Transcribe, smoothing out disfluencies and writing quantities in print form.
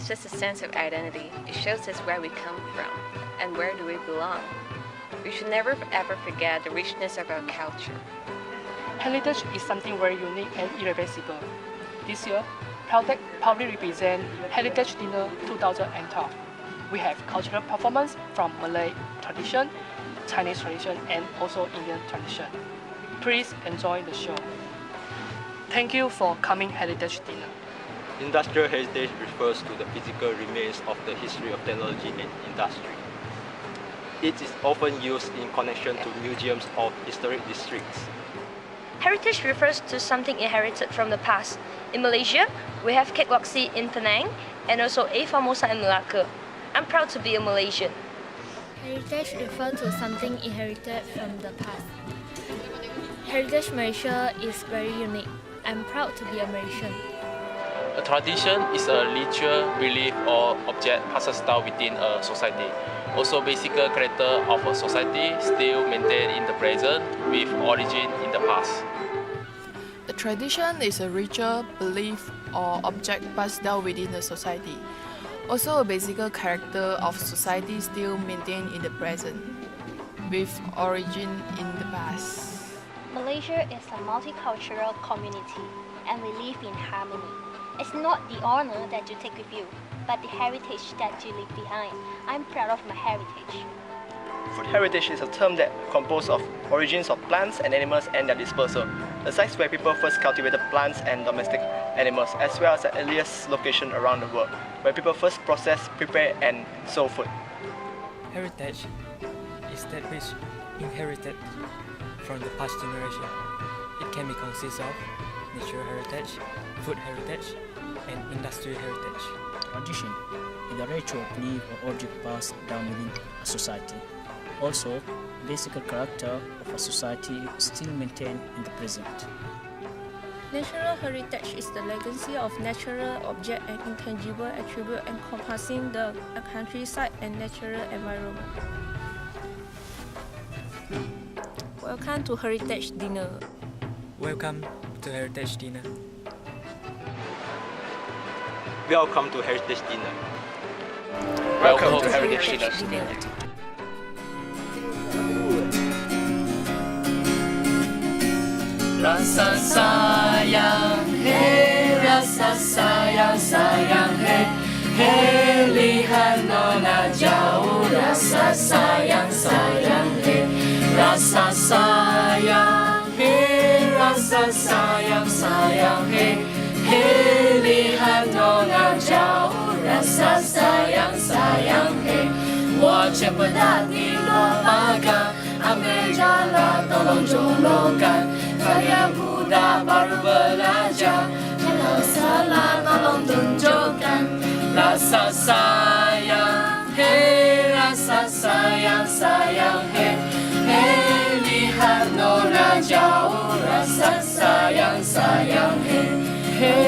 gives us a sense of identity. It shows us where we come from and where do we belong. We should never ever forget the richness of our culture. Heritage is something very unique and irreversible. This year, Caltech proudly represents Heritage Dinner 2012. We have cultural performance from Malay tradition, Chinese tradition, and also Indian tradition. Please enjoy the show. Thank you for coming Heritage Dinner. Industrial heritage refers to the physical remains of the history of technology and industry. It is often used in connection to museums or historic districts. Heritage refers to something inherited from the past. In Malaysia, we have Kek Lok Si in Penang and also A Formosa in Malacca. I'm proud to be a Malaysian. Heritage refers to something inherited from the past. Heritage Malaysia is very unique. I'm proud to be a Malaysian. A tradition is a ritual, belief, or object passed down within a society. Also, basic character of a society still maintained in the present with origin in the past. The tradition is a ritual, belief, or object passed down within the society. Also, a basic character of society still maintained in the present with origin in the past. Malaysia is a multicultural community and we live in harmony. It's not the honor that you take with you, but the heritage that you leave behind. I'm proud of my heritage. Food heritage is a term that composed of origins of plants and animals and their dispersal, the sites where people first cultivated plants and domestic animals, as well as the earliest location around the world, where people first process, prepare and sold food. Heritage is that which inherited from the past generation. It can be consist of natural heritage, food heritage, and industrial heritage. Tradition is the ritual belief or object passed down within a society. Also, basic character of a society is still maintained in the present. Natural heritage is the legacy of natural object and intangible attribute encompassing the countryside and natural environment. Welcome to Heritage Dinner. Welcome to Heritage Dinner. Welcome to Heritage Dinner. Welcome to Heritage Dinner. Rasa sayang, hey, rasa sayang, sayang, hey, hey, lihat nona jauh, rasa sayang, sayang, hey, rasa sayang, hey, rasa sayang, sayang, hey, hey, lihat nona jauh, rasa sayang, sayang, hey, 我见不到你落马杆，ambil jalan tolong jolokan. Kalian muda baru belajar, kalau salah tolong tunjukkan. Rasa sayang, hey, rasa sayang, sayang, hey, hey, lihat nona jauh, rasa sayang, sayang, hey, hey.